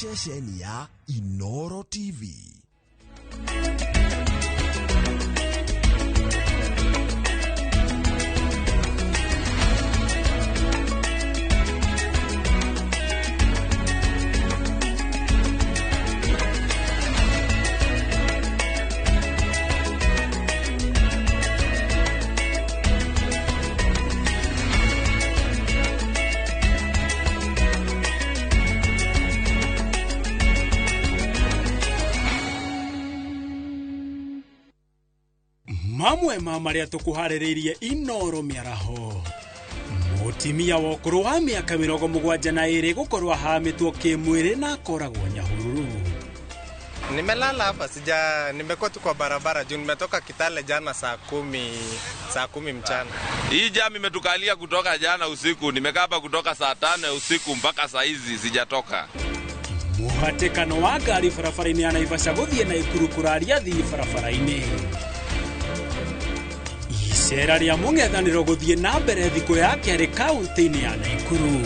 ceceni ya Inoro TV. Mamwe maria tukuhaririirie Inoro miaraho. Mutimia wa ukuru wa miaka 72 gukorwa hamitwo kimwiri na akoragwo Nyahururu. Nimelala hapa nimekuwa tu kwa barabara juu nimetoka Kitale jana saa 10 mchana. Hii jam imetukalia kutoka jana usiku, nimekaa hapa kutoka saa 5 usiku mpaka saa hizi sijatoka. Muhatekano wa ngari barabara-ini ya Naivasha guthie Naikuru kuraria thii barabara-ini. Icera ria mung'ethaniro guthie na mbere thiku ya keri kaunti-ini ya Naikuru.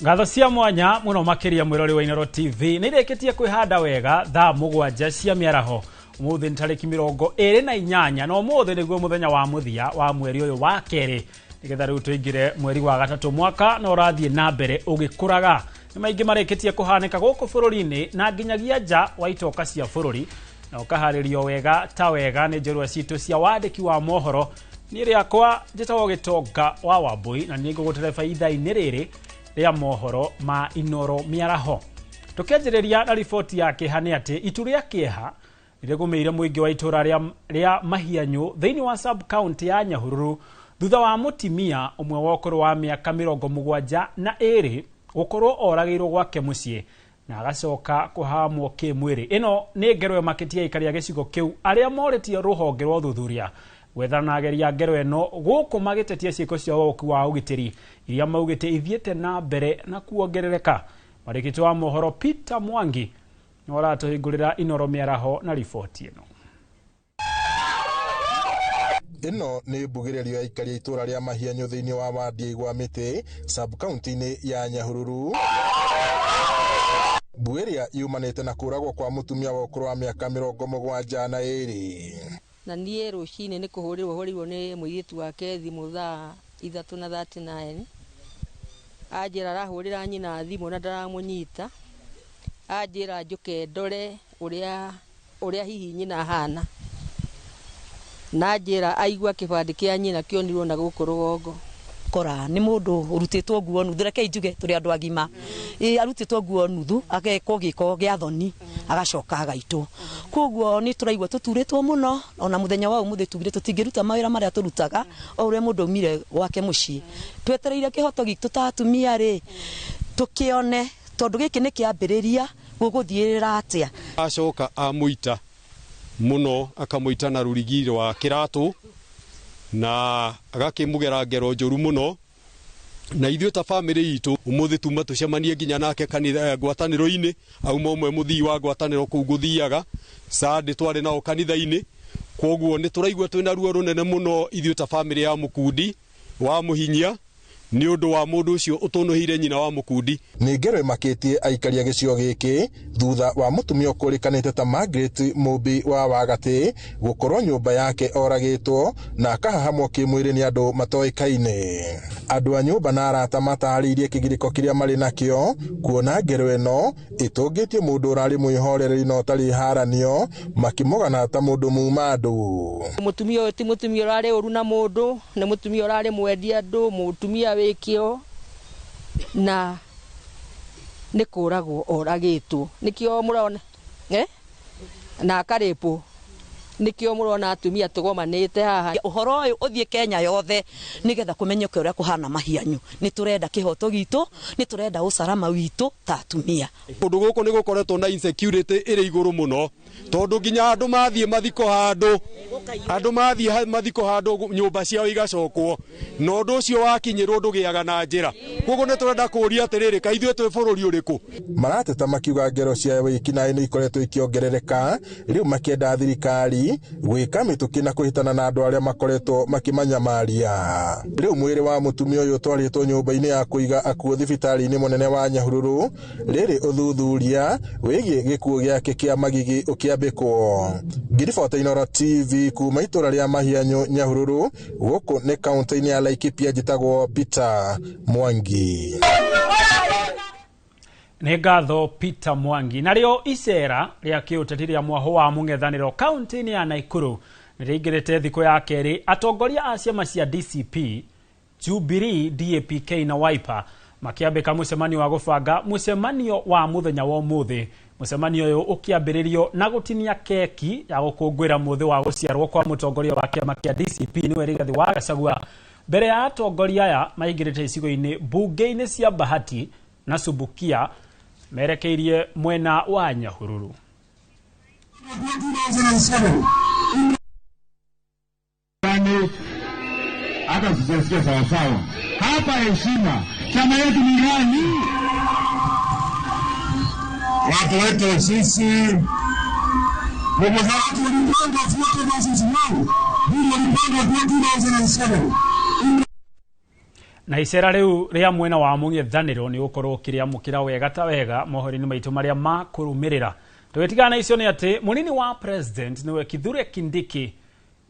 Ngatho cia mwanya muno makiria mwirori wa Inoro TV nireketie kwihanda wega thaa 7 cia miaraho umuthi ntariki 28 no umuthi niguo muthenya wa muthia wa mweri uyu wa keri nigetha riu tuingire mweri wa gatatu mwaka no rathie na mbere ugikuraga ni maingi mareketie kuhanika guku bururi-ini na nginyagia nja wa itoka cia bururi na ukaharirio wega ta wega ni njorua citu cia wandiki wa mohoro ni riakwa njetawo Gitonga wa Wambui na ni ngugutereba ithaa-ini riri ria mohoro ma Inoro miaraho. Tukianjiriria na ripoti yake hani ati itu ria kieha niregumeire muingi wa itura ria Mahianyu thiini wa sub county ya Nyahururu thutha wa mutimia umwe wa ukuru wa miaka 72 gukorwo oragirwo gwake mucii na agacoka kuhamwo kimwiri. Ino ni ngerwe makitia ikaria gicigo kiu aria moretie ruhonge rwa thuthuria wethana ageria ngero eno guku magitetie ciiko cia woku wa ugitiri iria maugite ithiete na mbere na kuongerereka. Marikito wa mohoro Peter Mwangi nora tuhingurira Inoro miaraho na ripoti eno. Ino ni mbugirerio ya ikaria itura ria Mahianyu thiini wa wadi gwa Miti sub county ya Nyahururu. Mbugiria yumanite na kuragwo kwa mutumia wa ukuru wa miaka 72 na nie rucini ni kuhurirwo ni muiritu wake thimu thaa 3:39 ajira arahurira nyina thimu na ndaramunyita ajira njuke ndore uria hihi nyina hana na ajira aigua kibandi kia nyina kionirwo na guku rugongo kora ni mundu urutitwo nguo nuthu reke injuge turi andu agima arutitwo nguo nuthu ageko giko gia thoni agacoka agaitwo koguo ni turaigwa tuturitwo muno ona muthenya wa umuthi tugire tutingiruta mawira maria turutaga o ure mundu umire gwake mucii twetereire kihoto gitu tatumia ri tukione tondu giki ni kiambiriria guguthiirira atia acoka amuita muno akamuita na rurigiro wa kiratu na agakimugera ngero njuru muno na ithuĩ ta family itu umuthi tuma tucemanie nginya nake kanitha ngwataniro-ini auma umwe muthii wa ngwataniro kuu guthiaga sande twari nao kanitha-ini koguo ni turaigua twina ruo runene muno ithuĩ ta family ya Mukundi wa Muhinyia ni undu wa mundu ucio utunuhire nyina wa Mukundi. Ni ngero makitie aikaria gicio giki thutha wa mutumia ukurikanite ta Margaret Mubi wa Wagati gukorwo nyumba yake oragitwo na akahahamwo kimwiri ni andu matoikaine. Andu a nyumba na arata matariirie kigiriko kiria mari nakio kuona ngero eno itungitie mundu urari mwihorereri no tari haranio makimogana ta mundu mumandu. Mutumia ti mutumia urari uru na mundu ni mutumia urari mwendia andu mutumia wikio na nikuragwo oragitwo nikio murone na akaripo nikio murona atumia tugomanite haha uhoro uyu uthie Kenya yothe nigetha kumenyoke uria kuhana mahianyu ni turenda kihoto gitu ni turenda usalama witu ta atumia kundu guku ni gukoretwo na insecurity iri iguru muno tondu nginya andu mathie mathiko handu nyumba ciao igacokwo no ndu ucio wakinyirwo ndugiaga na njira koguo ni turenda kuria atiriri kaithwe twi bururi uriku marateta makiuga ngero cia wikinaĩ nĩ ikoretwo ikiongerereka riu makienda thirikari gwika mituki na kuhitana na andu aria makoretwo makimanyamaria riu mwiri wa mutumia uyu twaritwo nyumba-ini ya kuiga akuo thibitari-ini munene wa Nyahururu riri uthuthuria wigie gikuo giake kia magigi ukiambikwo ngiribota Inooro TV kuma itura ria Mahianyu Nyahururu guku nĩ kaunti-ini ya Laikipia njitagwo Peter Mwangi. Nĩ ngatho Peter Mwangi. Nario icera ria kiuteti ria mwaho wa mung'ethaniro kaunti-ini ya Naikuru nĩrĩingĩrĩte thikũ ya kerĩ atongoria a ciama cia DCP, Jubilee, DAP-K na Wiper makiambĩka mũcemanio wa gũbanga mũcemanio wa mũthenya wa ũmũthĩ. Mũcemanio ũyũ ũkĩambĩrĩrio na gũtinia keki ya gũkũngũĩra mũthĩ wa gũciarwo kwa mũtongoria wa kĩama kĩa DCP nĩwe Rigathi wa Gachagua. Mbere ya atongoria aya maingĩrĩte icigo-inĩ mbunge-inĩ cia Bahati na Subukia merekeirie mwena wa Nyahururu. Hata sijasikia sawa sawa. Hapa heshima. Chama yetu ni gani? Watu wetu sisi. Wamezatu walipanga fuata basi wao. Ndio walipanga 2007. Na icera riu ria mwena wa mung'ethaniro ni ukorwo kiriamukira wega ta wega mohori-ini maitu maria makurumirira. Tugitigana icio ni ati munini wa president niwe Kithure Kindiki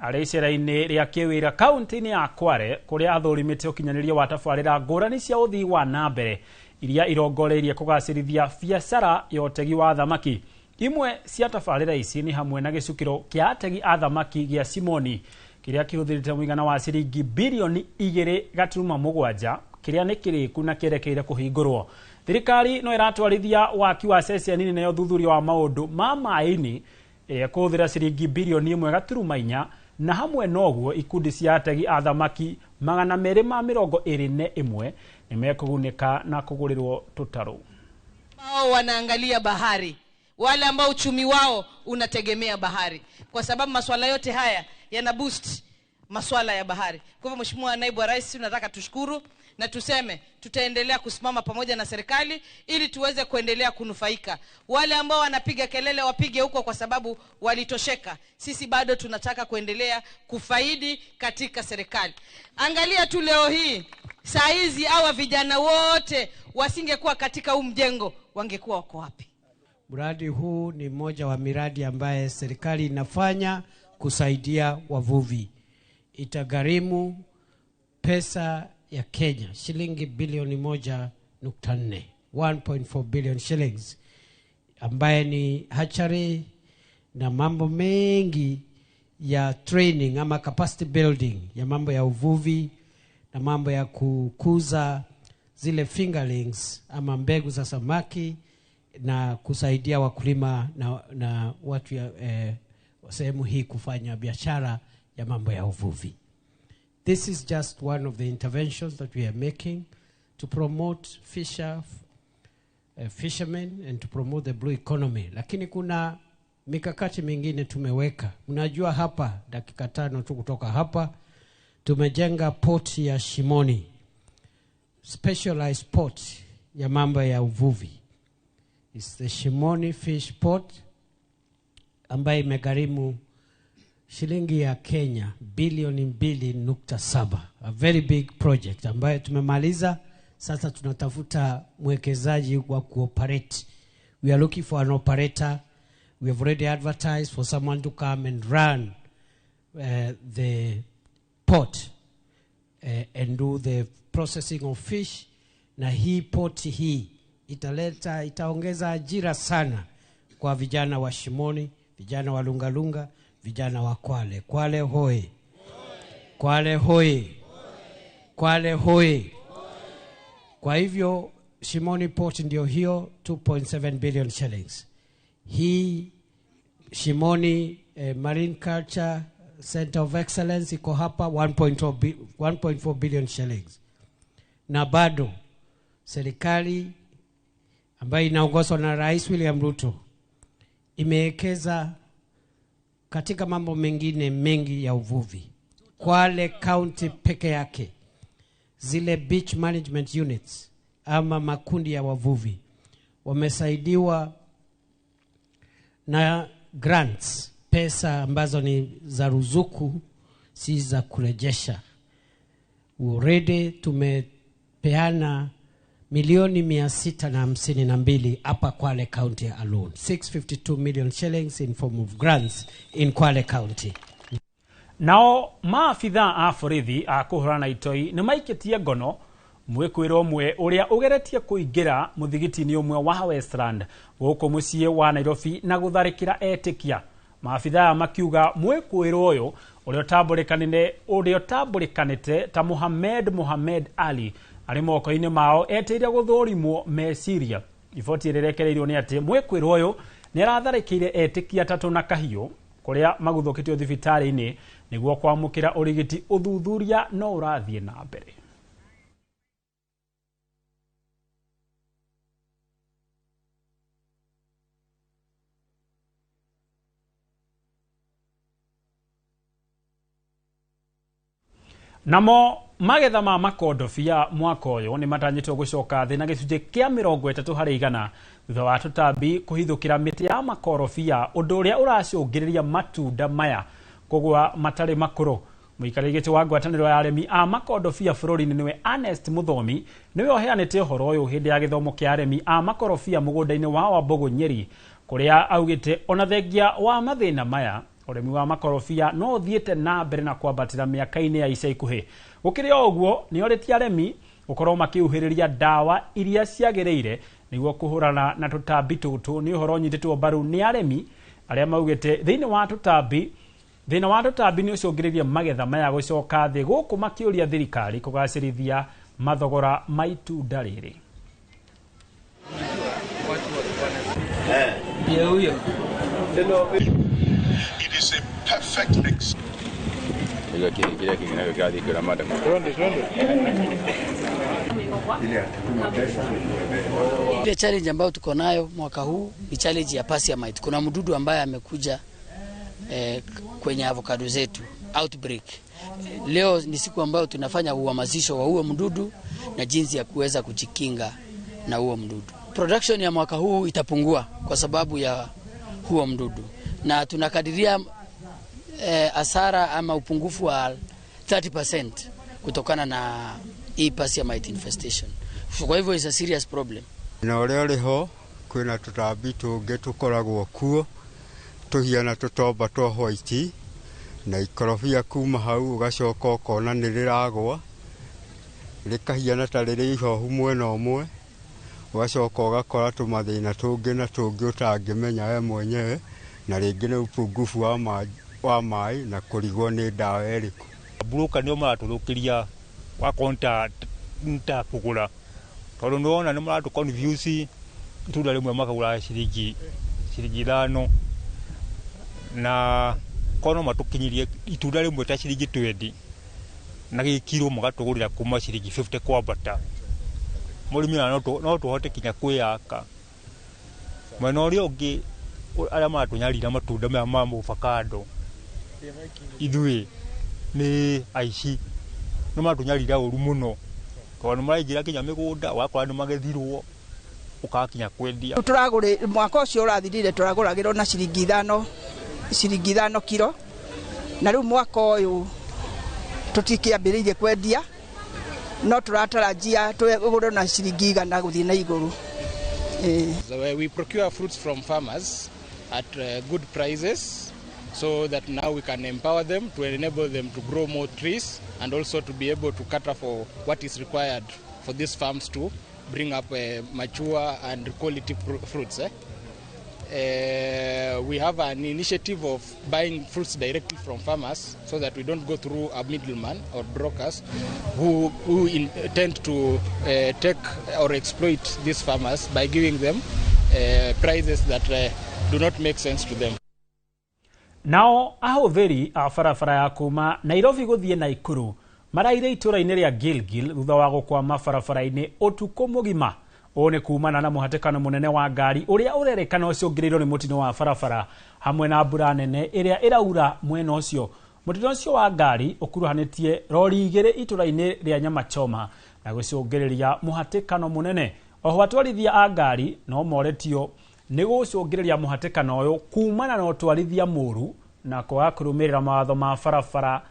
ari icera-ini ria kiwira kaunti-ini ya Kware kuria athurimite ukinyaniria wa tabarira ngurani cia uthii wa nambere iria irongoreirie kugacirithia biacara ya utegi wa thamaki. Imwe cia tabarira ici ni hamwe na gicukiro kia ategi a thamaki gia Simoni kiria kihuthirite muigana wa ciringi bilioni 2.7 kiria ni kiriku na kierekeire kuhingurwo. Thirikari no iratwarithia waki wa ceceni nene ya uthuthuria wa maundu ma maini kuhuthira ciringi bilioni 1.4 na hamwe noguo ikundi cia ategi a thamaki 221 nimekugunika na kugurirwo tutaru. Wao wanaangalia bahari, wale ambao uchumi wao unategemea bahari, kwa sababu masuala yote haya yana boost masuala ya bahari. Kwa hivyo Mheshimiwa Naibu wa Rais, tunataka tushukuru na tuseme tutaendelea kusimama pamoja na serikali ili tuweze kuendelea kunufaika. Wale ambao wanapiga kelele wapige huko kwa sababu walitosheka. Sisi bado tunataka kuendelea kufaidi katika serikali. Angalia tu leo hii, saa hizi hawa vijana wote wasingekuwa katika huu mjengo, wangekuwa wako wapi? Mradi huu ni mmoja wa miradi ambaye serikali inafanya kusaidia wavuvi. Itagharimu pesa ya Kenya shilingi bilioni 1.4, 1.4 billion shillings, ambaye ni hatchery na mambo mengi ya training ama capacity building ya mambo ya uvuvi na mambo ya kukuza zile fingerlings ama mbegu za samaki na kusaidia wakulima na watu ya sehemu hii kufanya biashara ya mambo ya uvuvi. This is just one of the interventions that we are making to promote fishermen and to promote the blue economy. Lakini kuna mikakati mingine tumeweka. Unajua hapa dakika 5 tu kutoka hapa tumejenga port ya Shimoni, specialized port ya mambo ya uvuvi. It's the Shimoni Fish Port ambaye imegharimu shilingi ya Kenya bilioni 2.7. A very big project ambaye tumemaliza. Sasa tunatafuta mwekezaji wa kuoperate. We are looking for an operator. We have already advertised for someone to come and run the port and do the processing of fish. Na hii port hii itaongeza ajira sana kwa vijana wa Shimoni, vijana wa Lungalunga, vijana wa Kwale. Kwale hoi. Kwale hoi. Kwale hoi. Kwa hivyo Shimoni Port ndio hiyo 2.7 billion shillings. Hii Shimoni Marine Culture Center of Excellence iko hapa 1.4 billion shillings. Na bado serikali ambayo inaongozwa na Rais William Ruto imewekeza katika mambo mengine mengi ya uvuvi. Kwale County peke yake, zile beach management units ama makundi ya wavuvi wamesaidiwa na grants, pesa ambazo ni za ruzuku, si za kurejesha. Already tumepeana milioni 652 hapa Kwale County alone. 652 million shillings in form of grants in Kwale County. Nao maafitha a borithi a kuhurana itoi ni maiketie ngono mwekwiro mwe uria ugeretie kuingira muthigiti-ini umwe wa Westland guku mucii wa Nairobi na gutharikira etikia. Maafitha makiuga mwekwiro uyu uria tamburikanite ta Mohamed Ali ari moko-ini mao eteire guthurimwo meciria. Riboti irerekereirio ni ati mwekwiro uyu ni aratharikire etikia tatu na kahiu kuria maguthukitio thibitari-ini niguo kwamukira urigiti uthuthuria no urathie na mbere. Namo magetha ma makondobia mwaka uyu ni matanyitwo gucoka thi na gicunje kia 30% thutha wa tutambi kuhithukira miti ya makorobia, undu uria uracungiriria matunda maya kugwa matari makuru. Muikarigiti wa ngwataniro ya aremi a makondobia bururi-ini niwe Ernest Muthomi niwe oheanite uhoro uyu hindi ya githomo kia aremi a makorobia mugunda-ini wa Wambugu Nyeri, kuria augite ona thengia wa mathina maya uremi wa makorobia no thiete na mbere na kwambatira miaka-ini ya ica ikuhi. Gukiri oguo ni oritie aremi gukorwo makiuhiriria dawa iria ciagiriire niguo kuhurana na tutambi tutu. Ni uhoro nyititwo mbaru ni aremi aria maugite thina wa tutambi ni ucungiririe magetha maya gucoka thi, guku makiuria thirikari kugacirithia mathogora ma itunda riri. It is a perfect mix. Ile challenge ambayo tuko nayo mwaka huu ni challenge ya Passia mite. Kuna mdudu ambaye amekuja kwenye avocado zetu, outbreak. Leo ni siku ambayo tunafanya uhamasisho wa huo mdudu na jinsi ya kuweza kujikinga na huo mdudu. Production ya mwaka huu itapungua kwa sababu ya huo mdudu, na tunakadiria hasara ama upungufu wa 30% kutokana na hii Passia mite infestation. Kwa hivyo is a serious problem. Na ole ho kwina tutambi tungi tukoragwo kuo tuhiana tutomba twa white na ikorobia kuma hau ugacoka ukona ni riragwa rikahiana ta riri ihohu mwena umwe, ugacoka ugakora tumathina tungi na tungi utangimenya we mwenyewe, na ringi ni upungufu wa mai na kurigwo ni dawa eriku. Buruka nio maratuthukiria wa konta nta kugura tondu niwona ni maratu confuse itunda rimwe makagura ciringi 5 na kono matukinyirie itunda rimwe ta ciringi 20 na gikiro magatugurira kuma ciringi 50 kwambata. Murimi no tuhote kinya kwiyaka mwena uria ungi aria matunyarira matunda maya ma avocado ithui ni aici no matunyarira uru muno tondu maraingira kinya migunda wakora ni magethirwo ukakinya kwendia. Turagure mwaka ucio urathirire turaguragirwo na ciringi 5 kilo, na riu mwaka uyu tutikiambiririe kwendia no turatarajia tugurwo na ciringi 100 guthii na iguru. So we procure fruits from farmers at good prices, so that now we can empower them to enable them to grow more trees and also to be able to cater for what is required for these farms to bring up mature and quality fruits. We have an initiative of buying fruits directly from farmers so that we don't go through a middleman or brokers who intend to take or exploit these farmers by giving them prices that do not make sense to them. Nao ahũthĩri a barabara ya kuma Nairobi gũthiĩ Naikuru maraire itũra-inĩ rĩa Gilgil thutha wa gũkwama barabara-inĩ ũtukũ mũgima. Ũũ nĩ kumana na mũhatĩkano mũnene wa ngari ũrĩa ũrerĩkana ũcũngĩrĩirwo nĩ mũtino wa barabara hamwe na mbura nene ĩrĩa ĩraura mwena ũcio. Mũtino ũcio wa ngari ũkuruhanĩtie rori igĩrĩ itũra-inĩ rĩa Nyamachoma na gũcũngĩrĩria mũhatĩkano mũnene. Oho atwarithia a ngari no moretio nĩ gũcũngĩrĩria mũhatĩkano ũyũ kumana na ũtwarithia mũru na kwaga kũrũmĩrĩra mawatho ma barabara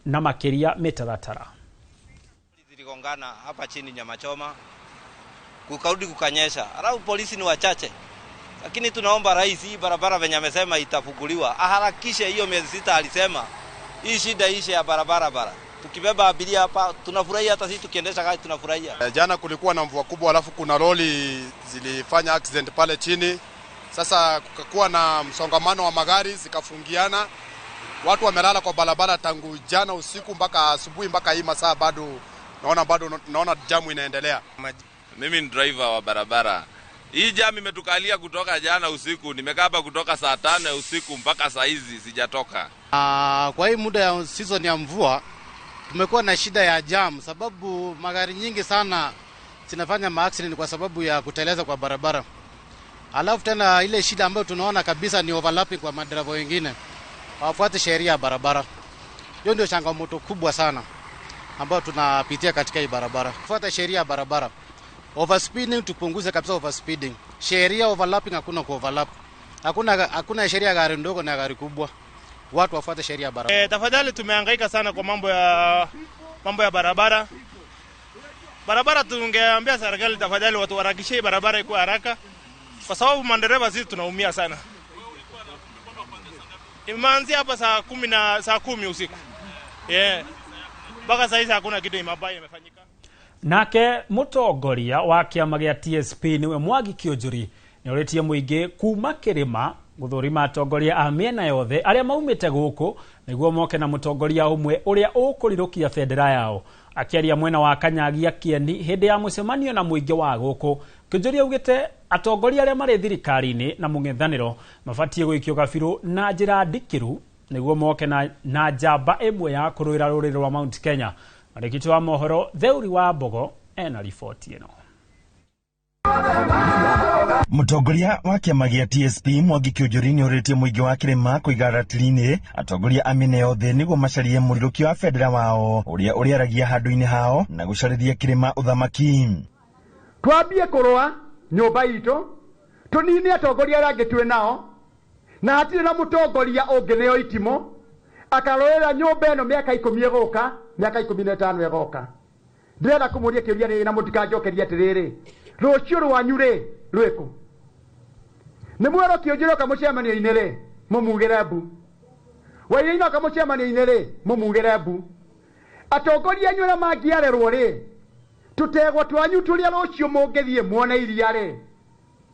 na makĩria mĩtaratara. Ziligongana hapa chini Nyamachoma, kukarudi kukanyesha. Alafu polisi ni wachache. Lakini tunaomba rais, hii barabara venye amesema itafunguliwa, aharakishe hiyo miezi 6 alisema. Hii shida ishe ya barabara. Tukibeba abiria hapa tunafurahia, hata sisi tukiendesha gari tunafurahia. Jana kulikuwa na mvua kubwa, alafu kuna lori zilifanya accident pale chini. Sasa kukakuwa na msongamano wa magari zikafungiana. Watu wamelala kwa barabara tangu jana usiku mpaka asubuhi, mpaka hii masaa bado naona jamu inaendelea. Mimi ni driver wa barabara. Hii jamu imetukalia kutoka jana usiku. Nimekaa hapa kutoka saa 5 usiku mpaka saa hizi sijatoka. Kwa hii muda ya season ya mvua tumekuwa na shida ya jam, sababu magari nyingi sana zinafanya accident kwa sababu ya kuteleza kwa barabara. Alafu tena ile shida ambayo tunaona kabisa ni overlapping kwa madereva wengine. Hawafuati sheria ya barabara. Hiyo ndio changamoto kubwa sana ambayo tunapitia katika hii barabara. Fuata sheria ya barabara. Overspeeding tupunguze kabisa overspeeding. Sheria overlapping hakuna ku overlap. Hakuna sheria gari ndogo na gari kubwa. Watu wafuate sheria ya barabara. Tafadhali tumehangaika sana kwa mambo ya barabara. Barabara tungeambia serikali tafadhali watu warakishie barabara ikuwe haraka. Kwa sababu madereva sisi tunaumia sana. Imeanzia hapa saa 10 usiku. Mpaka sasa hizi hakuna kitu mabaya imefanyika. Nake mũtongoria wa kĩama gĩa TSP niwe Mwangi Kĩũnjũri nĩoretie mũingĩ kuma kĩrĩma gũthũrima atongoria a mĩena yothe arĩa maumĩte gũkũ nĩguo moke na mũtongoria ũmwe ũrĩa ũkũrirũkia bendera yao. Akĩaria mwena wa Kanyagia Kĩeni hĩndĩ ya mũcemanio na mũingĩ wa gũkũ, Kĩũnjũri augĩte atongoria arĩa marĩ thirikari-inĩ na mũng'ethanĩro mabatiĩ gũikio gabirũ na njĩra ndikĩru nĩguo moke na njamba ĩmwe ya kũrũĩra rũrĩrĩ rwa Mount Kenya. Marikiti wa mohoro Theuri wa Mbogo ena riboti ĩno. Mũtongoria wa kĩama gĩa TSP Mwangi Kĩũnjũri nĩoretie mũingĩ wa kĩrĩma kũiga ratiri-inĩ atongoria a mĩena yothe nĩguo macarie mũrirũkio wa bendera wao ũrĩa ũrĩaragia handũ-inĩ hao na gũcarĩria kĩrĩma ũthamaki. Twambie kũrũa nyũmba itũ tũnine atongoria arĩa angĩ twĩ nao na hatirĩ na mũtongoria ũngĩneo itimo akarũĩra nyũmba ĩno mĩaka 10 ĩgũka miaka 15 ĩgoka. Ndĩrenda kũmũria kĩũria rĩrĩ na mũtikanjokeria atĩrĩrĩ, rũciũ rwanyu rĩ rwĩkũ? Nĩ mwero Kĩũnjũri kamũcemanio-inĩ rĩ mũmugĩre mbu, Wainaina kamũcemanio-inĩ rĩ mũmugĩre mbu. Atongoria anyu arĩa mangĩarerwo rĩ tũtegwa twanyu tũrĩa rũciũ mũngĩthiĩ muone iria rĩ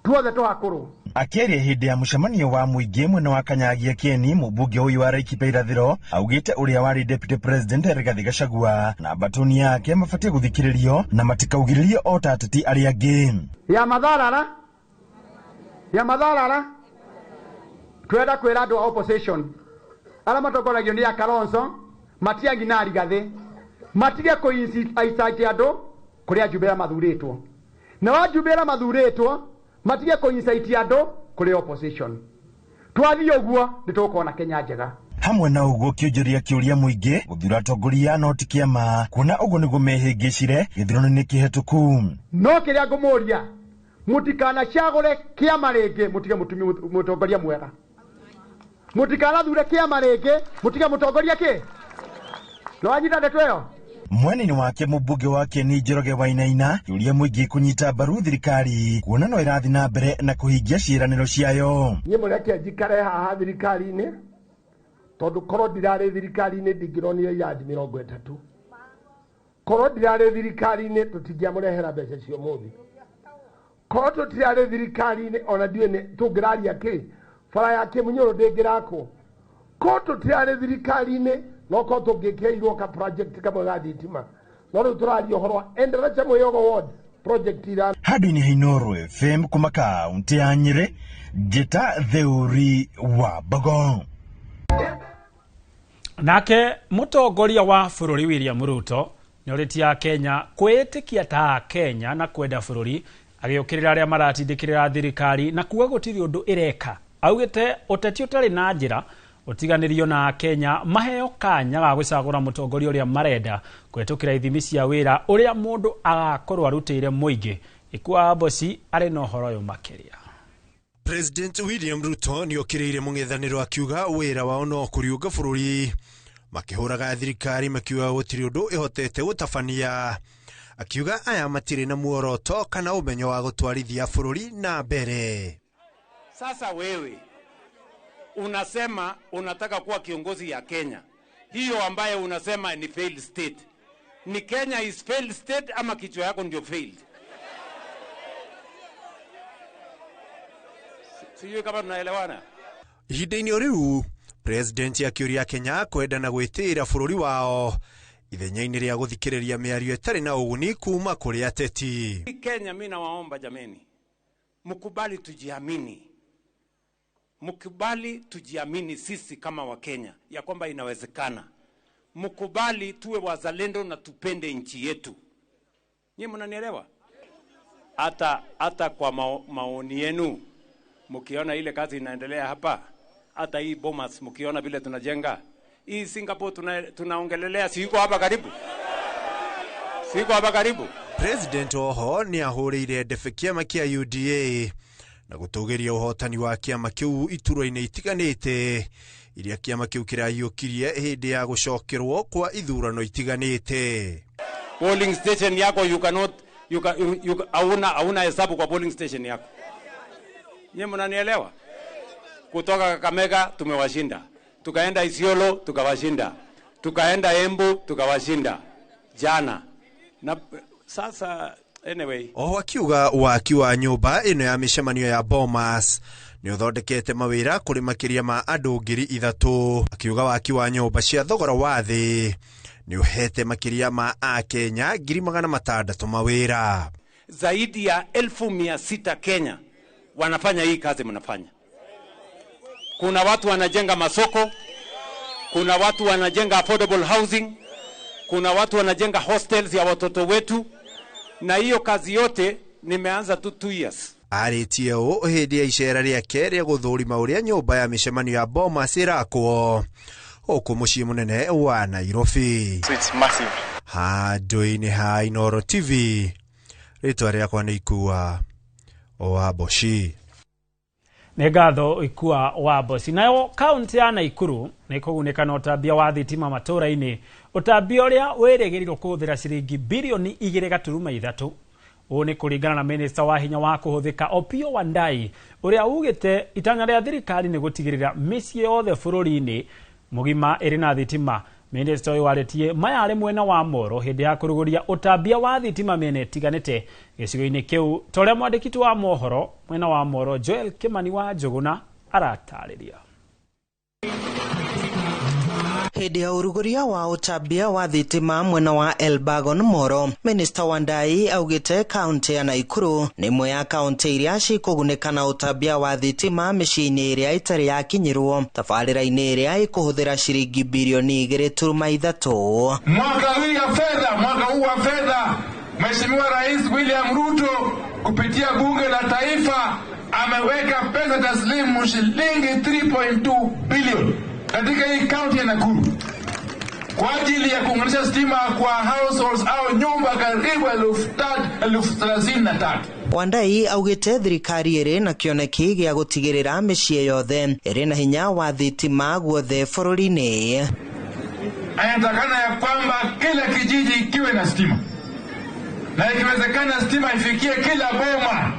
tuothe tũhakũrwo. Akĩaria hĩndĩ ya mũcemanio wa mũingĩ mwena wa Kanyagia Kĩeni, mũmbunge ũyũ wa Laikipia irathĩro augĩte ũrĩa warĩ deputy president Rigathi Gachagua na batoni yake mabatiĩ gũthikĩrĩrio na matikaugĩrĩrie o ta ateti arĩa angĩ. Ya matharara twenda kwĩra andũ a opposition arĩa matongoragio nĩ Kalonzo Matiang'i na Rigathi matige kũincite andũ kũrĩa Jubilee mathurĩtwo, na wa Jubilee mathurĩtwo matige kũincite andũ kũrĩ opposition. Twathiĩ ũguo nĩtũkona Kenya njega. Hamwe na ũguo Kĩũnjũri akĩũria mũingĩ gũthura atongoria no ti kĩama, kuona ũguo nĩguo mehĩngĩcire gĩthurano-inĩ kĩhetũku. No kĩrĩa ngũmũria mũtikanacagũre kĩama rĩngĩ mũtige mũtongoria mwega, mũtikanathure kĩama rĩngĩ mũtige mũtongoria kĩ no wanyita ndeto ĩyo. Mwena-inĩ wake mũmbunge wa Kĩeni Njoroge Wainaina yũria mũingĩ kũnyita mbaru thirikari kuona no ĩrathiĩ na mbere na kũhingia ciĩranĩro ciayo. Niĩ mũreke njikare haha thirikari-inĩ tondũ korwo ndirarĩ thirikari-inĩ ndingĩronire yandi 30. Korwo ndirarĩ thirikari-inĩ tũtingĩamũrehera mbeca cio mũthĩ. Korwo tũtirarĩ thirikari-inĩ ona ndiũĩ tũngĩraria kĩ bara ya Kĩmunyũrũ ndĩngĩrakwo. Korwo tũtirarĩ thirikari-inĩ no korwo tũngĩkĩirwo ka project kamwe ga thitima no rĩu tũraria ũhoro wa enderecha Mwĩyogo ward project ira handũ-inĩ Inooro FM kuma kaũntĩ ya Nyĩrĩ. Njĩta Theuri wa Mbogo. Nake mutongoria wa bururi William Ruto ni oritia Kenya kwitikia ta Kenya na kwenda bururi agiukirira aria maratindikirira thirikari na kuga gutiri undu ireka. Augite uteti utari na njira utiganirio na Kenya maheo kanya ga gucagura mutongoria uria marenda kwetukira ithimi cia wira uria mundu agakorwo arutire muingi. Ikwa Bosi ari no horo yo makiria. President William Ruto ni okiriire mung'ethaniro akiuga wira wao no kuriuga bururi makihuraga thirikari makiuga gutiri undu ihotete gutabania. Akiuga aya matire na muoroto kana umenyo wa gutwarithia bururi na mbere. Sasa wewe unasema unataka kuwa kiongozi ya Kenya, hiyo ambaye unasema ni failed state, ni Kenya is failed state ama kichwa yako ndio failed? Sijui kama tunaelewana. Ihinda-inĩ riu president akiuria Kenya kwenda na gwitira bururi wao ithenya-inĩ ria guthikiriria miario itari na uguni kuma kuri ateti. Kenya, mimi nawaomba jameni, mkubali tujiamini. Mkubali tujiamini sisi kama wa Kenya ya kwamba inawezekana. Mkubali tuwe wazalendo na tupende nchi yetu. Nyinyi mnanielewa? Hata kwa maoni yenu mkiona ile kazi inaendelea hapa, hata hii Bomas mkiona vile tunajenga, hii Singapore tunaongelelea, siko hapa karibu. Siko hapa karibu. President oho ni ahuriire ndebe kiama kia UDA na gutugiria uhotani wa kiama kiu ituro-ini itiganite iria kiama kiu kirayukirie hindi ya gucokerwo kwa ithurano itiganite. Polling station yako hauna hesabu kwa polling station yako. Nyinyi mnanielewa? Kutoka Kakamega tumewashinda, tukaenda Isiolo tukawashinda, tukaenda Embu tukawashinda jana. Na sasa anyway, akiuga waki wa nyumba ino ya mishemanio ya Bomas ni uthondekete mawira kuri makiria ma andu 3,000. Akiuga waki wa nyumba cia thogora wa thi ni uhete makiria ma Akenya 600,000 mawira. Zaidi ya 1,600 Kenya wanafanya hii kazi mnafanya. Kuna watu wanajenga masoko, kuna watu wanajenga affordable housing, kuna watu wanajenga hostels ya watoto wetu, na hiyo kazi yote nimeanza tu 2 years. Aritie o hindi ya icera riake ria guthurima uria nyumba ya mishemanio ya Bomas irakwo huku mucii munene wa Nairobi. So it's massive. Handũ-inĩ ha Inooro TV, ritwa riakwa ni Ikua wa Bosi. Negatho Ikua wa Bosi. Nayo kaunti ya Naikuru nikugunĩka na ũtambia wa thitima matũra-inĩ. Ũtambia ũrĩa wĩrĩgĩrĩirwo kũhũthĩra ciringi bilioni 2.3. Ũũ nĩ kũringana na minista wa hinya wa kũhũthĩka Opiyo Wandayi ũrĩa ugĩte itanya rĩa thirikari nĩ gũtigĩrĩra mĩciĩ yothe bũrũri-inĩ mũgima ĩrĩ na thitima. Minista ũyũ warĩtie maya arĩ mwena wa Moro hĩndĩ ya kũrũgũria ũtambia wa thitima mĩena ĩtiganĩte gĩcigo-inĩ kĩu. Torĩa mwandĩki wa mohoro mwena wa Moro Joel Kimani wa Njũgũna aratarĩria. Hĩndĩ ya ũrugũria wa ũtambia wa thitima mwena wa Elbagon Moro, Minista Wandayi augĩte kaunti ya Naikuru nĩ ĩmwe ya kaunti iria cikũgunĩka na ũtambia wa thitima mĩciĩ-inĩ ĩrĩa ĩtarĩ yakinyĩrwo tabarĩra-inĩ ĩrĩa ĩkũhũthĩra ciringi bilioni 2.3. Mwaka huu wa fedha, Mheshimiwa Rais William Ruto kupitia bunge la taifa ameweka pesa taslimu shilingi 3.2 bilioni katika hii kaunti ya Nakuru kwa ajili ya kuunganisha stima kwa households au nyumba karibu 33,000. Wandayi augĩte thirikari ĩrĩ na kĩoneki gĩa gũtigĩrĩra mĩciĩ yothe ĩrĩ na hinya wa thitima guothe bũrũri-inĩ. Anatakana ya kwamba kila kijiji kiwe na stima, na ikiwezekana stima ifikie kila boma,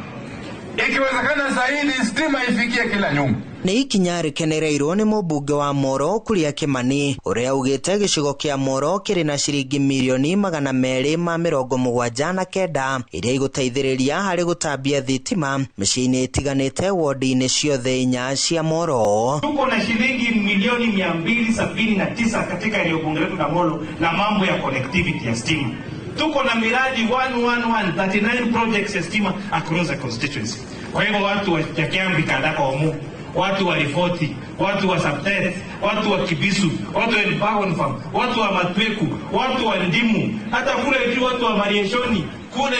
ikiwezekana zaidi stima ifikie kila nyumba. Nĩ ikinya rĩkenereirwo nĩ mũmbunge wa Moro Kuria Kimani ũrĩa augĩte gĩcigo kĩa Moro kĩrĩ na ciringi milioni 279 iria igũteithĩrĩria harĩ gũtambia thitima mĩciĩ-inĩ ĩtiganĩte wodi-inĩ ciothe 4 cia Moro. Tuko na shilingi milioni 279 katika eneo bunge letu la Moro na mambo ya connectivity ya stima. Tuko na miradi 111 39 projects ya stima across the constituency. Kwa hivyo watu wa Kiambi Kandako Omu watu wa Rifoti, watu wa Saptet, watu wa Kibisu, watu wa Elbagon Farm, watu wa Matweku, watu wa Ndimu, hata kule juu watu wa Marieshoni, kule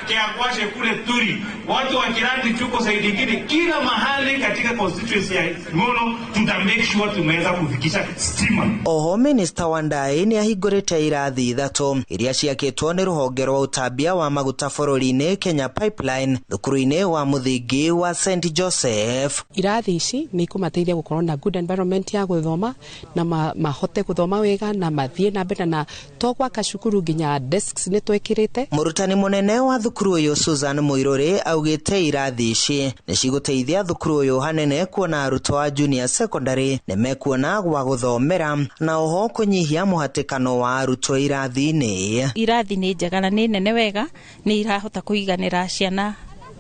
Keakwashe, kule Turi, watu wa Kirati, Chuko, Saidi Gidi, kila mahali katika constituency ya Molo tuta make sure tumeweza kufikisha stima. Oho Minister Wandai ni ahingurite irathi ithatu iria ciakitwo ni ruhonge rwa utambia wa maguta bururi-ini Kenya Pipeline thukuru-ini wa muthingi wa St Joseph. Irathi ici ni ikumateithia gukorwo na good environment ya guthoma na mahote guthoma wega na mathie na mbere na to gwaka cukuru nginya desks ni twekirite. Murutani munene wa thukuru uyu Susan Muiruri augite irathi ici ni ciguteithia thukuru uyu hanene kuona arutwo a junior secondary ni mekuona gwa guthomera na oho kunyihia muhatikano wa arutwo irathi-ini. Irathi ni njega na ni nene wega ni irahota kuiganira ciana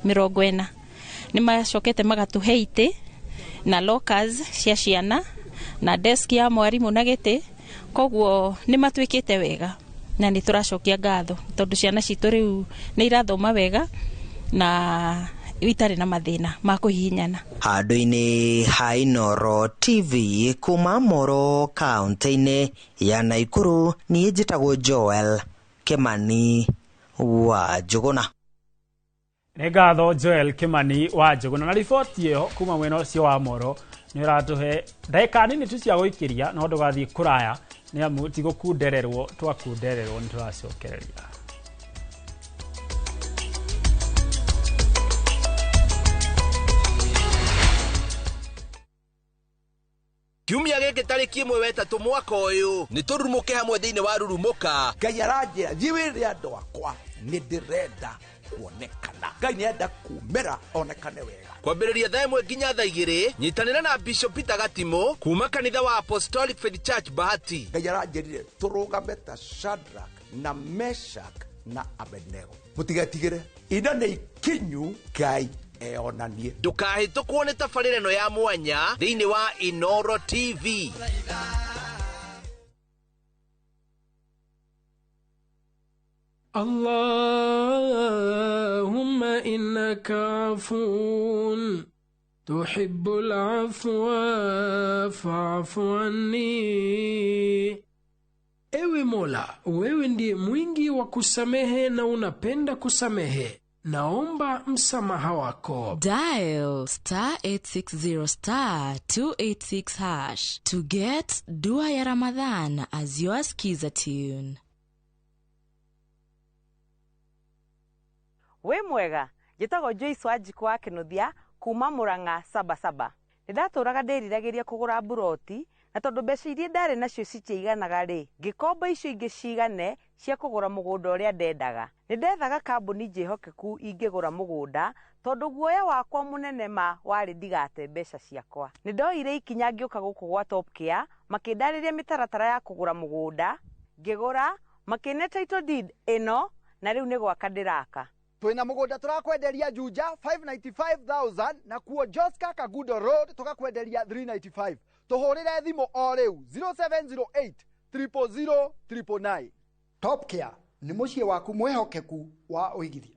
40 ni macokete magatuhe ite na lockers cia ciana na desk ya mwarimu na giti koguo ni matwikite wega na ni turacokia ngatho tondu ciana citu riu ni irathoma wega na itari na mathina ma kuhihinyana. Handu-ini ha Inooro TV kuma Moro kaunti-ini ya Naikuru ni njitagwo Joel Kimani wa Njuguna. Nĩ ngatho Joel Kimani wa Njuguna na riboti ĩyo kuma mwena ũcio wa Moro nĩ ũratũhe ndagĩka nini tu cia gũikĩria no ndũgathiĩ kũraya nĩ amu ti gũkundererwo twakundererwo nĩ tũracokereria. Kiumia gĩkĩ tarĩki 1 mwaka ũyũ nĩ tũrurumũke hamwe thĩinĩ wa rurumũka. Ngai aranjĩra thiĩ andũ akwa nĩ ndĩrenda kuonekana. Ngai nĩenda kumĩra onekane wega. Kwambĩrĩria thaa 1 nginya thaa 2 nyitanĩra na Bishop Peter Gatimo kuma kanitha wa Apostolic Faith Church Bahati. Ngai aranjĩrire tũrũgame ta Shadrach na Meshach na Abednego. Mũtigetigĩre indo nĩ ikinyu Ngai eonanie. Ndũkahĩtũkwo nĩ tabarĩra ĩno ya mwanya thĩinĩ wa Inooro TV. Allahumma innaka afun tuhibbul afwa fa'fu anni. Ewe Mola, wewe ndiye mwingi wa kusamehe na unapenda kusamehe. Naomba msamaha wako. Dial *860 *286# to get Dua ya Ramadhan as your skiza tune. We mwega, jitago Joyce Wanjiku wa Kinuthia kuma Murang'a Sabasaba. Nĩndatũraga ndĩriragĩria kũgũra buroti na tondũ mbeca iria ndarĩ nacio citiiganaga rĩ, ngĩkomba icio ingĩ cigane cia kũgũra mũgũnda ũrĩa ndendaga. Nĩndethaga kambuni njĩhokeku ingĩgũra mũgũnda tondũ guoya wakwa mũnene ma warĩ ndigate mbeca ciakwa. Nĩndoire ikinya ngĩũka gũkũ gwa Top Care makĩndarĩria mĩtaratara ya kũgũra mũgũnda, ngĩgũra makĩne title deed ĩno na rĩu nĩ gwaka ndĩraka. Twina mũgũnda turakwenderia Juja 595,000 na kuo Joska Kagudo Road tukakwenderia 395. Tuhurire thimo o riu 0708 000 999. Top Care ni muciĩ waku mwehokeku wa uigithia.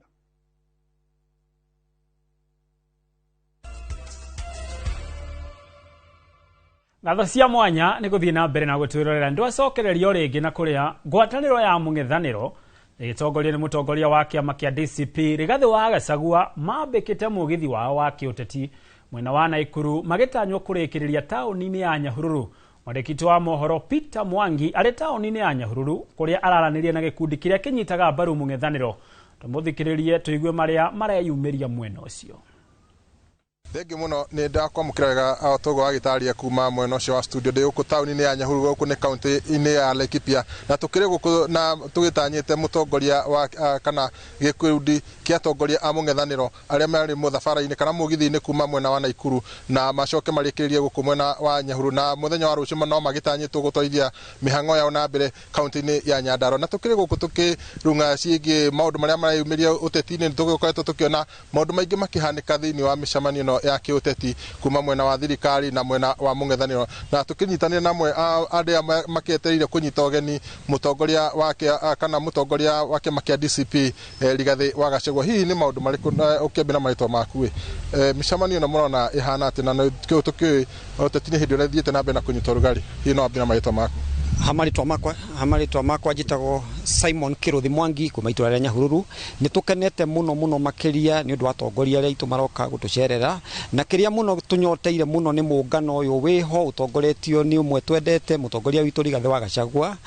Ngatho cia mwanya nĩ gũthiĩ na mbere na gũtwĩrorera ndwacokererio rĩngĩ na kũrĩa ngwatanĩro ya mũng'ethanĩro ĩgĩtongorio nĩ mũtongoria wa kĩama kĩa DCP Rigathĩ wa Gachagua mambĩkĩte mũgithi wao wa kĩũteti mwena wa Naikuru magĩtanywo kũrĩkĩrĩria taũni-inĩ ya Nyahururu. Mwandĩkĩti wa mohoro Peter Mwangi arĩ taũni-inĩ ya Nyahururu kũrĩa araranĩria na gĩkundi kĩrĩa kĩnyitaga mbaru mũng'ethanĩro. Tũmũthikĩrĩrie tũigue marĩa mareyumĩria mwena ũcio. Thengi muno nĩ ndakwamũkĩra wega Togo agĩtaria kuma mwena ũcio wa studio ndĩ gũkũ taũni-inĩ ya Nyahururu gũkũ nĩ kaunti-inĩ ya Laikipia na tũkĩrĩ gũkũ na tũgĩtanyĩte mũtongoria wa kana gĩkundi kĩa atongoria a mũng'ethanĩro arĩa marĩ mũthabara-inĩ kana mũgithi-inĩ kuma mwena wa Naikuru na macoke marĩkĩrĩrie gũkũ mwena wa Nyahururu na mũthenya wa rũciũ no magĩtanyĩtwo gũtwarithia mĩhang'o yao na mbere kaunti-inĩ ya Nyandarua na tũkĩrĩ gũkũ tũkĩrunga ciĩgiĩ maũndũ marĩa mareyumĩria ũteti-inĩ nĩ tũgĩkoretwo tũkĩona maũndũ maingĩ makĩhanĩka thĩinĩ wa mĩcemanio ino ya kiuteti kuma mwena wa thirikari na mwena wa mung'ethaniro na tukinyitanira namwe aria maketereire kunyita ugeni mutongoria wake kana mutongoria wake makia DCP Rigathi wa Gachagua. Hihi ni maundu mariku ukiambira maitwa maku micamanio na murona ihana ati na kiu tuki utetini hindi ria thiete na mbere na kunyita rugari. Hihi no ambira maitwa maku? Hamaritwa makwa njitagwo Simon Kiruthi Mwangi kuma itũra rĩa Nyahururu. Nĩ tukenete muno makiria nĩ ũndũ wa atongoria arĩa aitũ maroka gũtũcerera, na kĩrĩa muno tunyoteire muno nĩ mũngano ũyũ wĩho ũtongoretio nĩ ũmwe twendete mũtongoria witũ Rigathi wa Gachagua.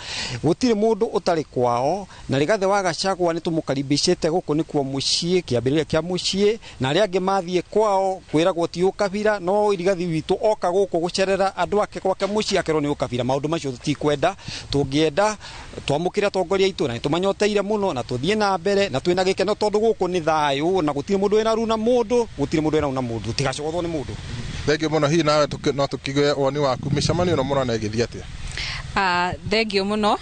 Gũtirĩ mũndũ ũtarĩ kwao, na Rigathi wa Gachagua nĩ tũmũkaribicĩte gũkũ nĩkuo mũciĩ, kĩambĩrĩria kĩa mũciĩ, na arĩa angĩ mathiĩ kwao kwĩragwo ti ũkabira, no Rigathi witũ oka gũkũ gũcerera andũ ake gwake mũciĩ akerwo nĩ ũkabira. Maũndũ macio tutikwenda, tũngĩenda twamũkĩre atongoria aitũ na tũmanyoteire muno na tũthiĩ na mbere na twĩna gĩkeno tondũ gũkũ nĩ thayũ na gũtirĩ mũndũ wĩna runa mũndũ, gũtirĩ mũndũ wĩna runa mũndũ, tigacogothwo nĩ mũndũ. Thengio muno. Hihi nawe no tukigwe woni waku micamanio no murona igithia atia? Thengio muno.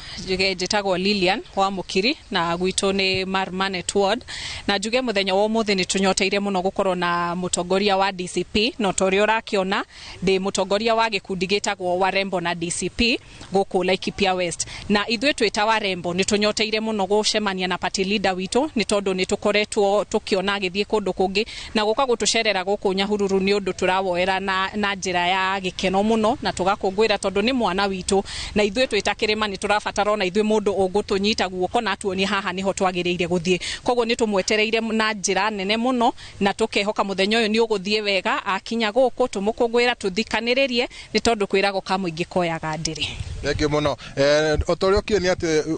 Njitagwo Lilian wa Mukiri na gwitũ nĩ Marmanet Ward, na njuge muthenya wa ũmũthĩ nĩ tunyoteire muno gũkorwo na mutongoria wa DCP no torĩa ũrakiona ndĩ mutongoria wa gĩkundi gĩtagwo Warembo na DCP gũkũ Laikipia West, na ithuĩ twĩta Warembo nĩ tunyoteire muno gũcemania na party leader witũ nĩ tondũ nĩ tukoretwo tukiona agĩthiĩ kũndũ kũngĩ na gũka gũtũcerera gũkũ Nyahururu nĩ ũndũ tũrawoera na njĩra ya gĩkeno muno na tũgakũngũĩra tondũ nĩ mwana witũ, na ithuĩ twĩta kĩrĩma nĩ tũrabatara na ithuĩ mũndũ ũgũtũnyita guoko na tuonie haha niho twagĩrĩire gũthiĩ. Koguo nĩ tũmwetereire na njĩra nene muno na tũkehoka muthenya ũyũ nĩ ũgũthiĩ wega, akinya gũkũ tũmũkũngũĩra tũthikanĩrĩrie nĩ tondũ kwĩragwo ka mũingĩ koyaga ndĩrĩ. Thengio muno. Otorĩa ũkĩonia atĩ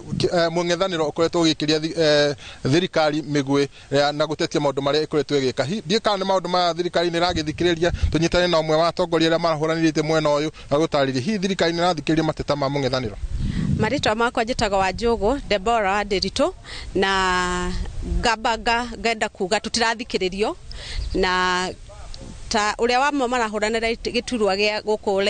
mũng'ethanĩro ũkoretwo ũgĩkĩria thirikari mĩgwĩ na gũtetia maũndũ marĩa ĩkoretwo ĩgĩka. Ndiĩ kana nĩ maũndũ ma thirikari nĩ ĩragĩthikĩrĩria, tũnyitane na ũmwe wa atongoria arĩa marahũranĩrĩte mwena ũyũ agũtarĩrie hihi thirikari nĩ ĩrathikĩrĩria mateta ma mũng'ethanĩro? Marĩtwa makwa njĩtagwo Wanjũgũ Deborah wa Ndĩritũ, na ngenda kuga tũtirathikĩrĩrio na ta uria wamwe marahũranĩra gĩturwa gĩa gũkũ